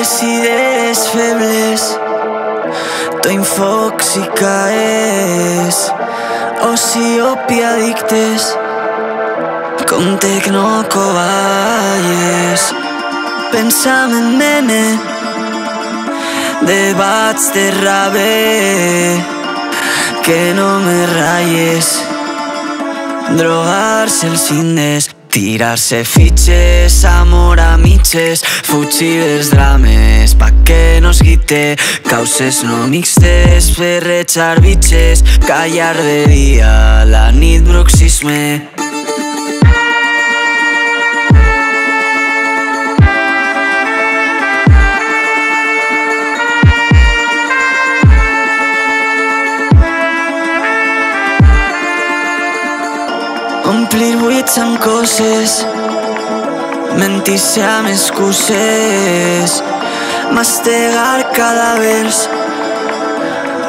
les idees febles, t'infoxicaes, oci opi addictes, com tecnocoballes. Pensament nene, debats de rave, que no me rayes, drogar-se els cines, tirar-se fitxes, amor a mitges, fugir dels drames, pa que no es guite, causes no mixtes, ferrejar bitxes, callar de dia, la nit bruxisme. Omplir buits amb coses, mentir-se amb excuses, mastegar cadàvers,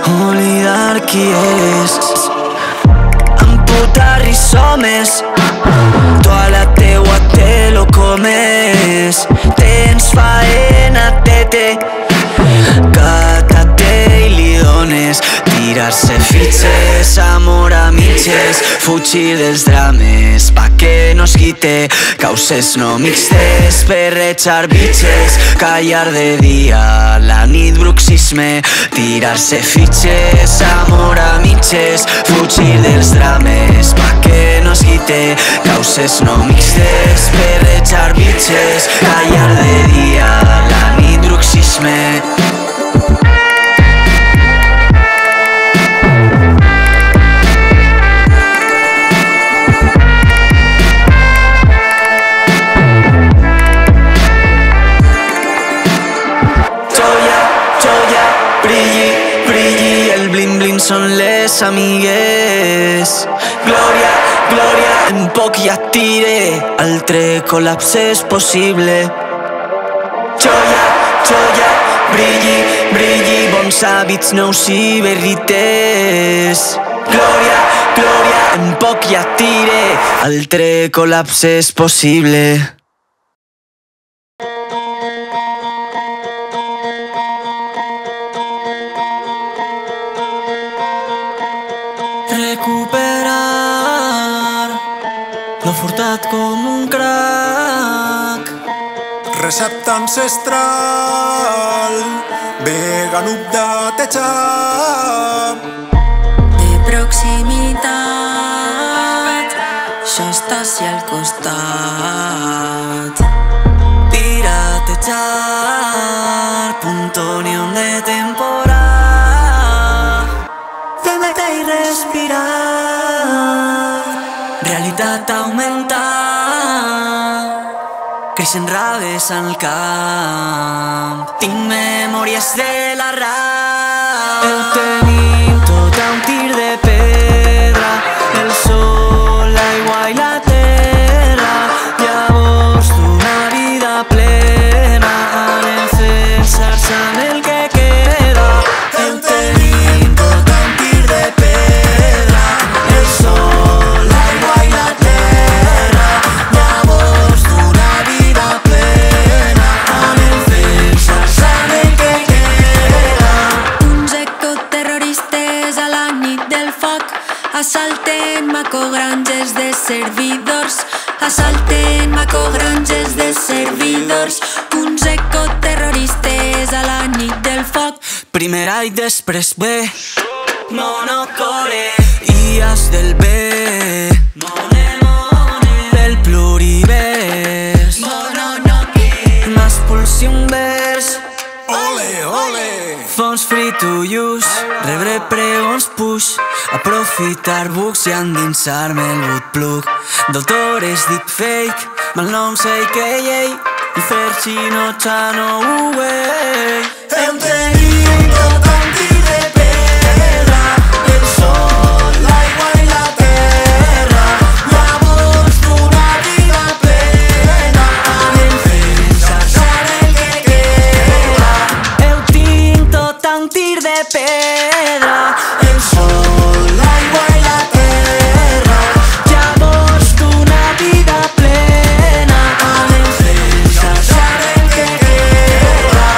oblidar qui és, amputar rizomes, tu a la teua te lo comes, tens faena tete, cata-te i li dones, tirar-se fitxes, amor a mitges, fugir dels drames, pa que no es quite, causes no mixtes, ferrejar bitxes, callar de dia, la nit bruxisme, tirar-se fitxes, amor a mitges, fugir dels drames, pa que no es quite, causes no mixtes, ferrejar bitxes, callar de dia, la nit bruxisme. Són les amigues. Glòria, glòria, en poc ja tire, altre col·lapse és possible. Joia, joia, brilli, brilli, bons hàbits nous i berrites. Glòria, glòria, en poc ja tire, altre col·lapse és possible. Recuperar lo furtat com un crack. Recepta ancestral, vegan updatejar. De proximitat, això està si al costat. Piratejar, punto neón de temporada. Fem-te i respirar, realitat augmentar, creixen raves al camp. Tinc memòries de la rap. El tenim tot a un tir de pedra, el sol, l'aigua i la terra. Llavors d'una vida plena anem fent xarxa amb el que queda. El tenim tot a un tir de pedra, el sol, l'aigua i la terra. Llavors d'una vida plena anem fent xarxa amb el que queda. Uns ecoterroristes a la nit del foc assalten macogranges de servidors, assalten macogranges de servidors. Uns ecoterroristes a la nit del foc. Primer A i després B, monocore, IAs del B, mone, del plurivers, más pulsi un vers. Ole, ole! Fons free to use, rebre pregons push, aprofitar bugs i endinsar-me el bootplug. D'autores deepfake, malnoms AKA, i fer xino xano uwei. Hem tenim tot un tir de pedra, el sol, l'aigua i la terra. Llavors d'una vida plena anem fent xarxa el que queda. Eu tinc tot un tir de pedra, el sol, l'aigua i la terra. Llavors d'una vida plena anem fent xarxa el que queda.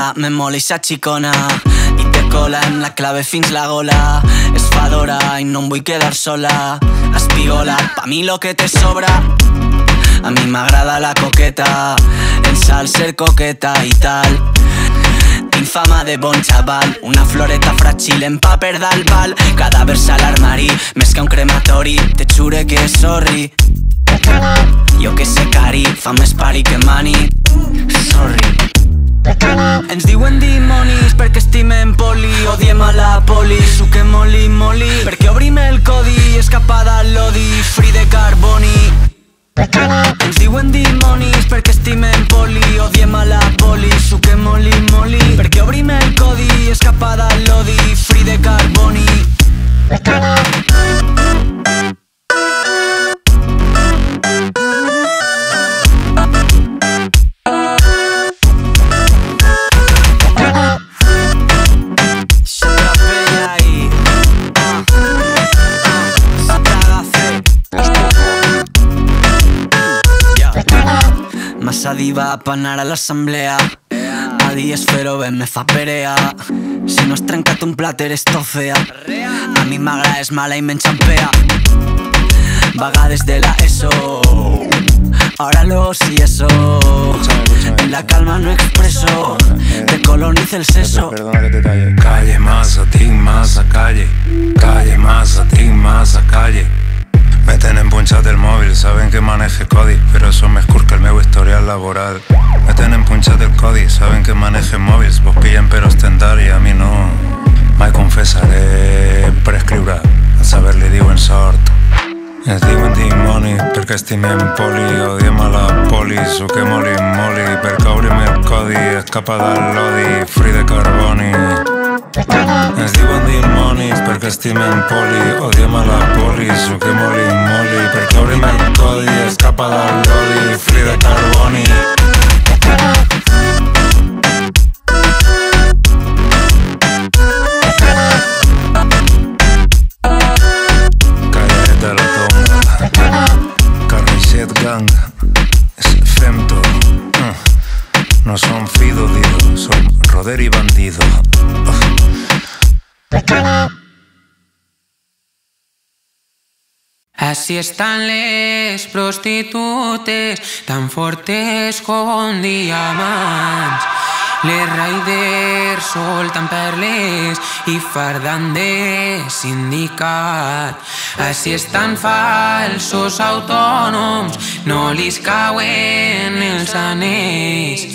Ara me mola i s'axicona i té cola amb la clave fins la gola. És fadora i no em vull quedar sola. Espigola, pa mi lo que te sobra. A mi m'agrada la coqueta, en sal ser coqueta i tal. Tinc fama de bon xaval, una floreta fràgil en paper d'albal. Cadàvers a l'armari, més que un crematori. Te jure que sorry. Jo que sé cari, fa més pari que mani. Sorry. Ens diuen dimonis perquè estimem poli. Odiem a la poli, suquem moli moli. Perquè obrim el codi, escapada al lodi. Free de carboni. Ens diuen dimonis perquè estimem poli. Odiem a la poli, suquem moli moli. Perquè obrim el codi, escapada al lodi. Free de carboni. Massa diva pa anar a l'assemblea. A dies fer-ho bé me fa perea. Si no has trencat un plat eres tofea. A mi m'agrada és mala i m'enxampea. Vagades de la ESO, ahora lo si eso. En la calma no expreso, decoloniza el seso. Perdona que te talle. Calle, masa, tinc massa calle. Calle, massa, tinc massa calle. Me tenen punxat el mòbil, saben que maneje codi, però són més curt que el meu historial laboral. Me tenen punxat el codi, saben que maneje mòbils, vos pillen per ostentar i a mi no. Mai confessaré per escriure, al saber li diuen sort. Ens diuen dimonis perquè estimem poli, odiem a la poli, suquem oli moli, perquè obrim el codi, escapa del lodi, free de carboni. Ens diuen dimonis perquè estimem poli, odiem a la poli, suquem oli moli, perquè obrim el codi, escapa del lodi, free de carboni. Calle de la Tonga, Carnicet Gang, Femto. No son Fido Dido, son Roder y Bandido. Así están les prostitutes, tan fortes com diamants. Les riders solten perles i fardan de sindicat. Així estan falsos autònoms, no li cauen els anells.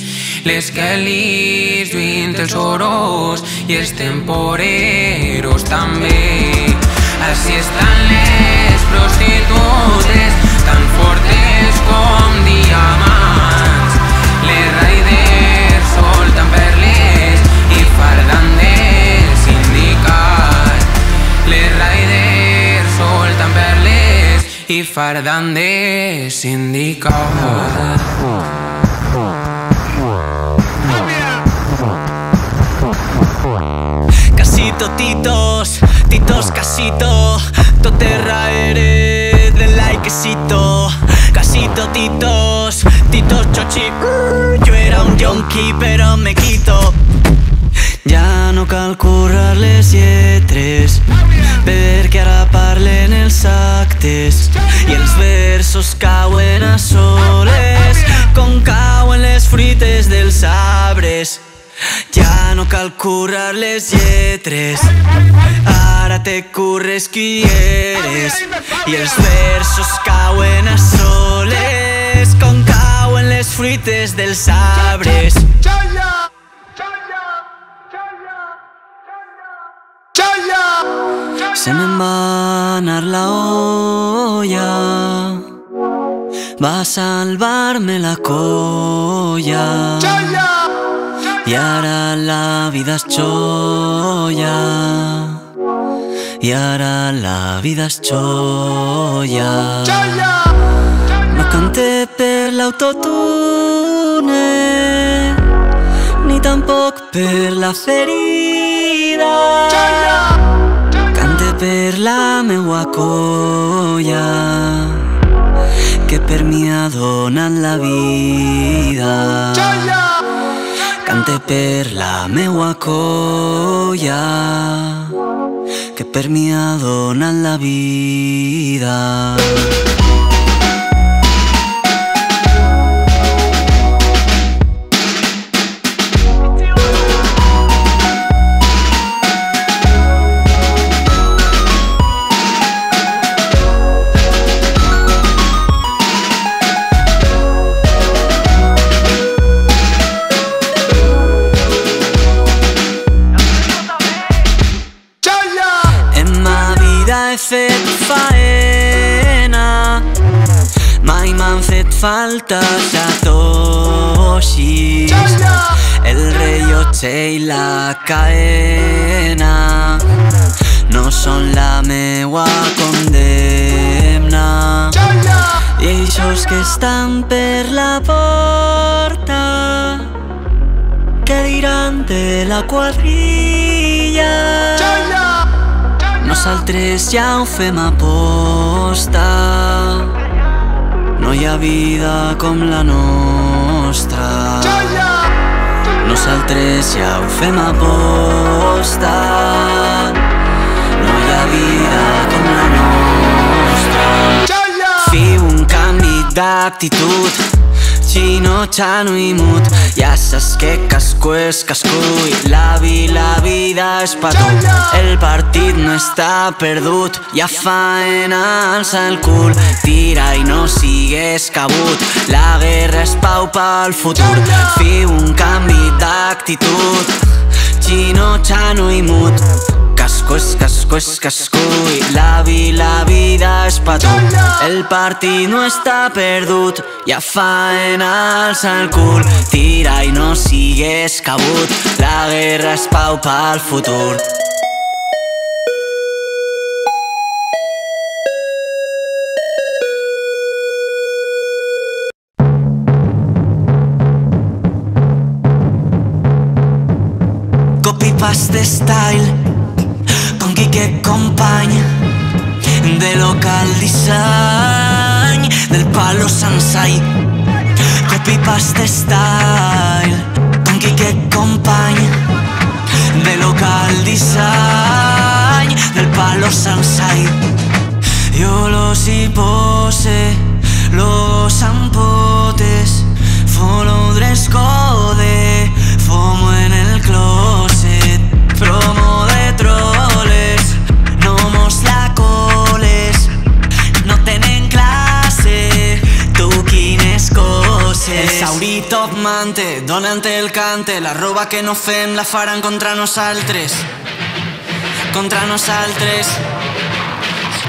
Les Kellys lluint els oros i els temporeros també. Així estan les prostitutes, tan fortes com diamants. Les riders solten perles i fardan de sindicat. Les riders solten perles i fardan de sindicat. Casito, titos, titos, casito. Toterra eres del likecito. Casito, titos, titos, chochi. Yo era un yonqui però me quito. Ja no cal currar les lletres, perquè ara parlen els actes i els versos cauen a soles com cauen les fruites dels arbres. Ja no cal currar les lletres, ara te curres qui eres i els versos cauen a soles com cauen les fruites dels arbres. Se me'n va anar la olla, va salvar-me la colla, i ara la vida és xolla, i ara la vida és xolla. No cante per l'autotune, ni tampoc per la ferida. Cante per la meua colla, que per mi ha donat la vida. cante per la meua colla que per mi ha donat la vida. He fet faena, mai m'han fet falta satoshis, el rellotge i la cadena no són la meua condemna. I eixos que estan per la porta, què diran de la quadrilla? Nosaltres ja ho fem aposta, no hi ha vida com la nostra. Nosaltres ja ho fem aposta, no hi ha vida com la nostra. Fiu un canvi d'actitud, Chino, Chano i Mut, ja saps que casco és casco i la vida és pa tu. El partit no està perdut, ja faena, alça el cul, tira i no sigues cabut, la guerra és pau pel futur. Fiu un canvi d'actitud, Chino, Chano i Mut, casco és casco i la vida és pa tu. El partit no està perdut, ja faena, alça el cul, tira i no sigues cabut, la guerra és pau pel futur. Copy-paste style con Quique Company, de local design del Palo Sansai. Copy-paste style con Quique Company, de local design del Palo Sansai. Jo los hi pose, los ampotes, follow dress code, fomo en el closet, promo de troles, no mos la coles, no tenen classe, tu quines coses. El Sauri top mante, donant el cante, la roba que no fem la faran contra nosaltres, contra nosaltres,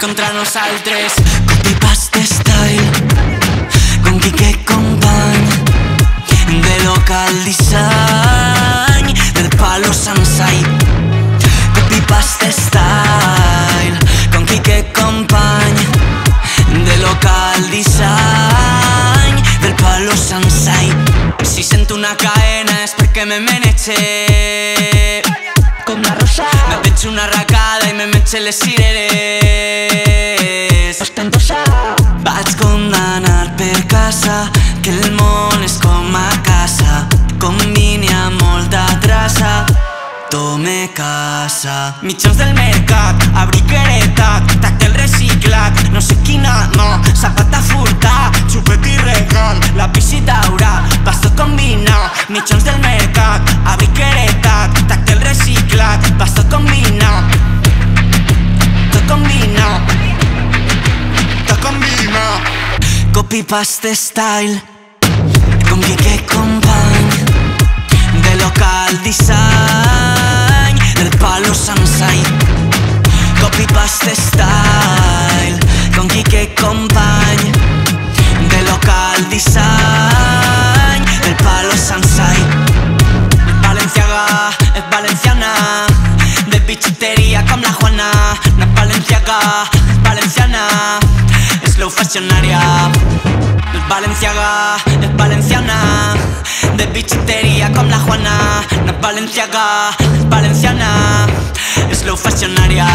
contra nosaltres. Copy-paste style con Quique Company, de local design del Palo Sansai. Copy-paste style con Quique Company, de local design del Palo Sansai. Si sento una cadena és perquè me meneche com la rosa, me penjo una arracada i me menxe les cireres ostentosa. Vaig condemnar per casa que el món és com a casa, combini amb molta traça, tome casa. Mitjans del mercat, abric heretat, tactel reciclat, no sé quina mà, zapata furtar, xupet i regal, la bici daurà, vas tot combinar. Mitjans del mercat, abric heretat, tactel reciclat, vas tot combinar, tot combinar, tot combinar. Copy-paste style con Quique Company, de local design del Palo Sansai. Copy-paste style con Quique Company, de local design del Palo Sansai. Valenciaga es valenciana, de bichutería com la Juana. No es valenciaga, es valenciana, es slow fashionaria. Valenciaga es valenciana, de bichutería com la Juana. No es valenciaga, es valenciana, es slow fashionaria.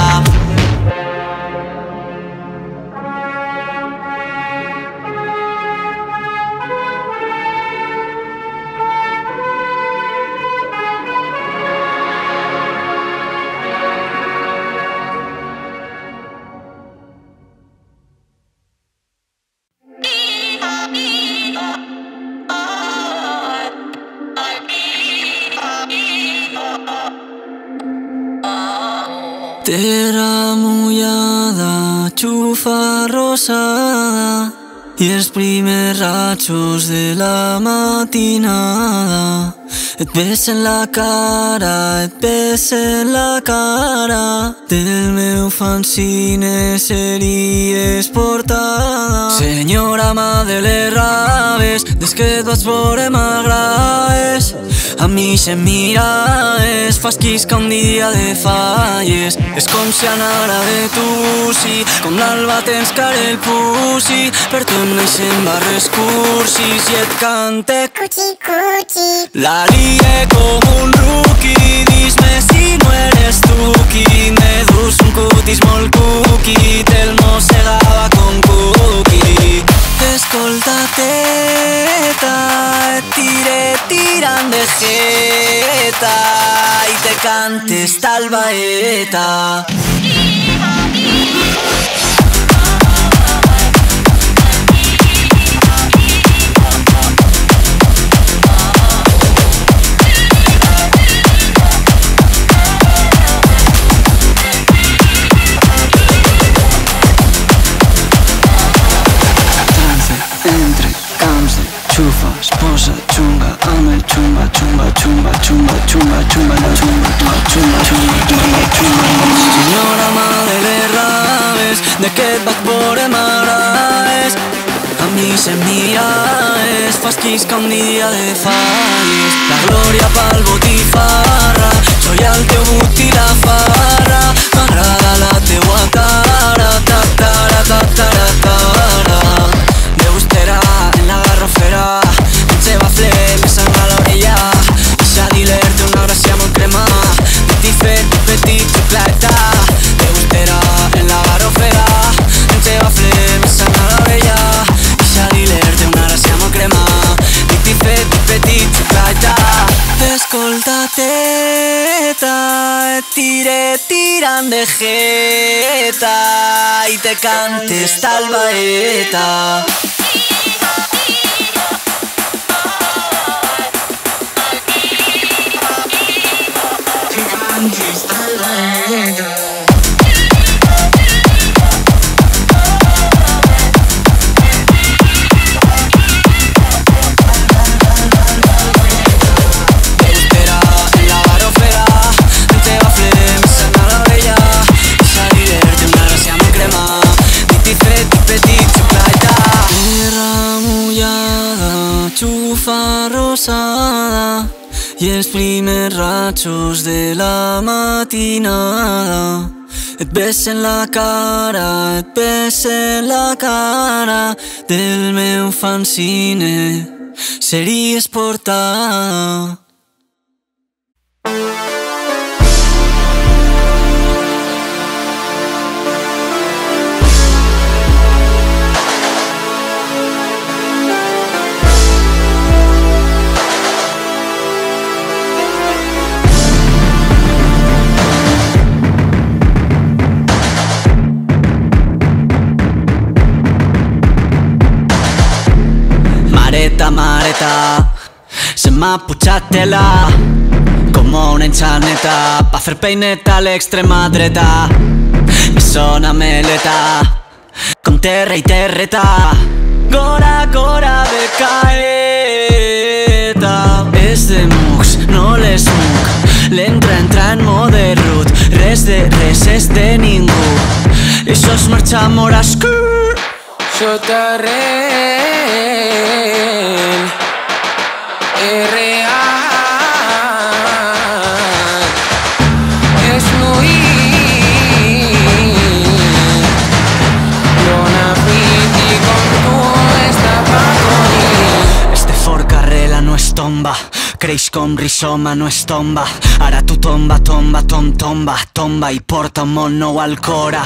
Terra mullada, xufa rosada i els primers ratxos de la matinada. Et besen la cara, et besen la cara del meu fanzine series portada. Senyora mà de les raves, des que et vaig veure m'agrades. A mi se'm miraves, fas quisca un dia de falles. És com si anara de tu, sí, com l'alba tens cara el pussi. Per tu em naixen barres cursis i et cante Cuchi, cuchi. La lié com un rookie, dis-me si no eres tu qui me dus un cutis molt cookie, te'l mossegava com cookie. Escolta teta, et tiré tirant de jeta i te cantes tal baeta. Xufa, esposa, xunga, amb el xumba, xumba, xumba, xumba, xumba, xumba, no xumba, xumba, xumba, xumba, xumba. Senyora mà de les raves, de què et vaig veure m'agrades. A mi se'm miraves, fas quisca un dia de falles. La glòria pel botifarra, soy el teu but i la farra. M'agrada la teua cara, ta-tara, ta-tara, ta-tara. Deustera en la garrofera, ens va fler, me sangra l'orella. Deixa dir-te una gràcia molt crema, petit fet, petit xocleta. Deustera en la garrofera, ens va fler, me sangra l'orella. Deixa dir-te una gràcia molt crema, petit fet, petit xocleta. Escolta teta, et tiré tirant de jeta i te cantes tal baeta. Xufa rosada i els primers ratxos de la matinada. Et besen la cara, et besen la cara del meu fanzine series portada. Mareta, mareta, se m'ha pujat tela com una enxaneta pa fer peineta a l'extrema dreta. Me sona meleta com terra i terreta, gora, gora de caeta. És de mucs, no les muc, l'entra, entra en mode root. Res de res, és de ningú, això és marxar morascú. Sota rel real és fluir. Dona piti com tu està pa morir. Este forca arrela, no es tomba, creix com rizoma, no es tomba. Ara tu tomba, tomba, tomba, tomba i porta un món nou al cora.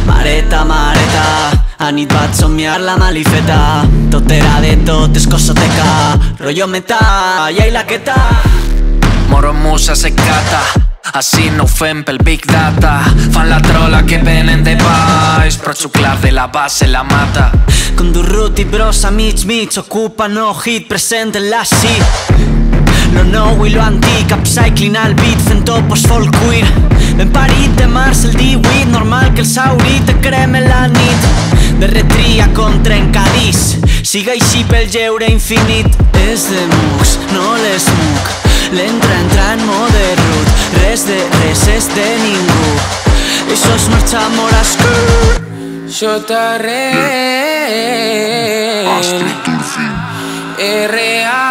Mareta, mareta, a nit vaig somiar la malifeta. Tot era de tot, escosoteca, rollo meta, i ai la queta. Moro musa secata, així no ho fem pel Big Data. Fan la trola que venen de baix, però xuclar de la base la mata. Com Durruti, brossa, mig, mig, ocupa, no hit, present en la sí. lo nou i lo antic, upcycling al beat fent topos folk queer. Ben parit de març el 18, normal que el sauri te creme la nit. Berretria com trencadís, siga així pel lleure infinit. És de mux, no l'esmuc, l'entra entra en mode root. Res de res és de ningú, això és marxar morascut. J-Re R.A.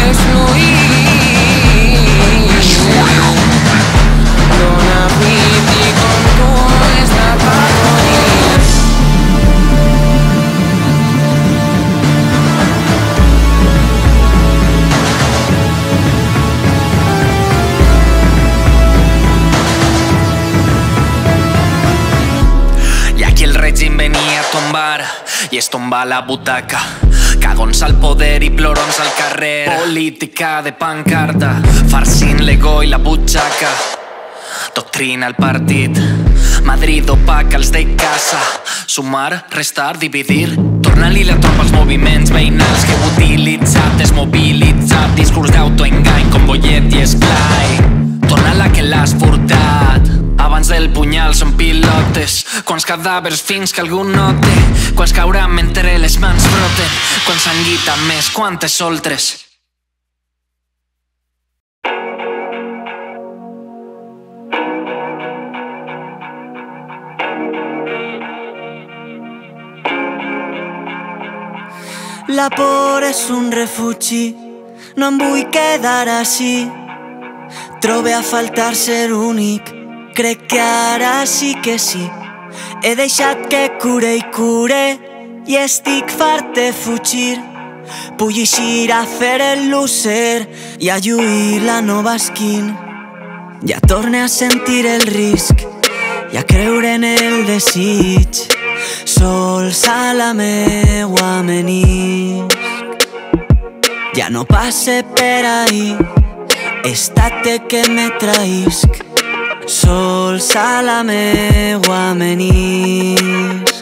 Es fluir Dona pit i com tu està per morir. I aquí el règim venia a tombar i es tomba la butaca. Cagons al poder i plorons al carrer. Política de pancarta, farcint l'ego i la butxaca. Doctrina al partit, Madrid opaca els de casa. Sumar, restar, dividir, tornar-li la tropa als moviments veïnals que heu utilitzat, desmobilitzat. Discurs d'autoengany com bollet i esplai. Torna-la que l'has furtat. Abans del punyal són pilotes, quants cadàvers fins que algú note, quants cauran mentre les mans broten, quants sanguita més, quantes soltres. La por és un refugi, no em vull quedar així. Trobe a faltar ser únic, crec que ara sí que sí. He deixat que cure i cure i estic fart de fugir. Vull eixir a fer el loser i a lluir la nova skin. Ja torne a sentir el risc i a creure en el desig. Sols a la meua menisc. Ja no passe per ahí, estate que me traïsc. Sols a la meua menisc.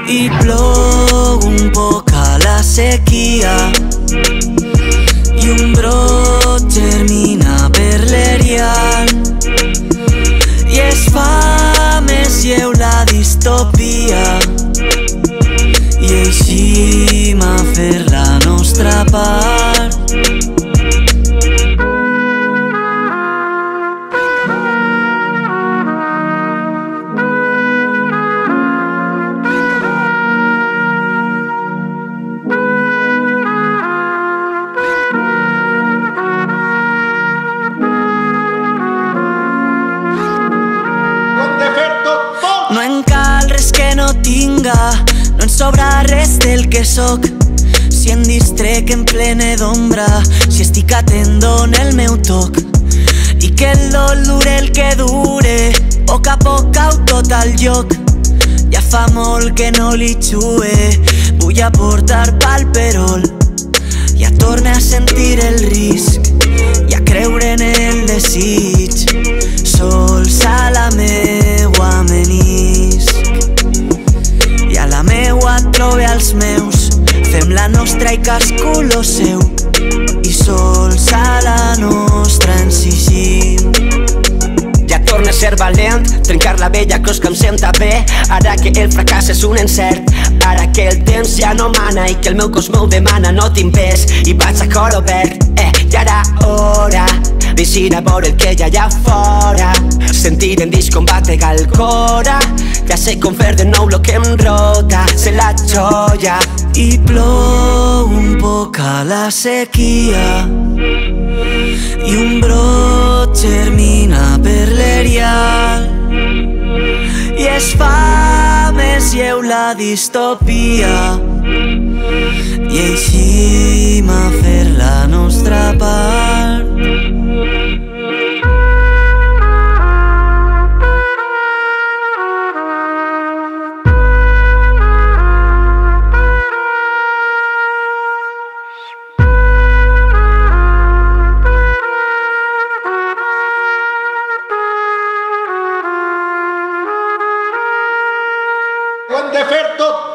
I plou un poc a la sequia i un brot germina per l'erial i es fa més lleu la distopia i eixim a fer la nostra part. No en cal res que no tinga, no en sobra res del que soc. Si em distrec en plena d'ombra, si estic atent d'on el meu toc. I que el dol dure el que dure, poc a poc cau tot al lloc. Ja fa molt que no li xue, vull aportar pal perol. Ja torne a sentir el risc i a creure en el desig. Sols a la meua menisc i a la meua trobe als meus. Fem la nostra i cascú lo seu i sols a la nostra ens exigim. Ja torna a ser valent, trencar la vella cos que em senta bé. Ara que el fracàs és un encert, ara que el temps ja no mana i que el meu cos m'ho demana, no tinc pes i vaig a cor obert. Ja era hora d'eixir a veure el que hi ha allà fora, sentir en disc com batega el cora. Ja sé com fer de nou lo que em rota, ser la joia. I plou un poc a la sequia i un brot germina per l'erial i es fa més lleu la distopia i eixim a fer la nostra part. Ho hem de fer tot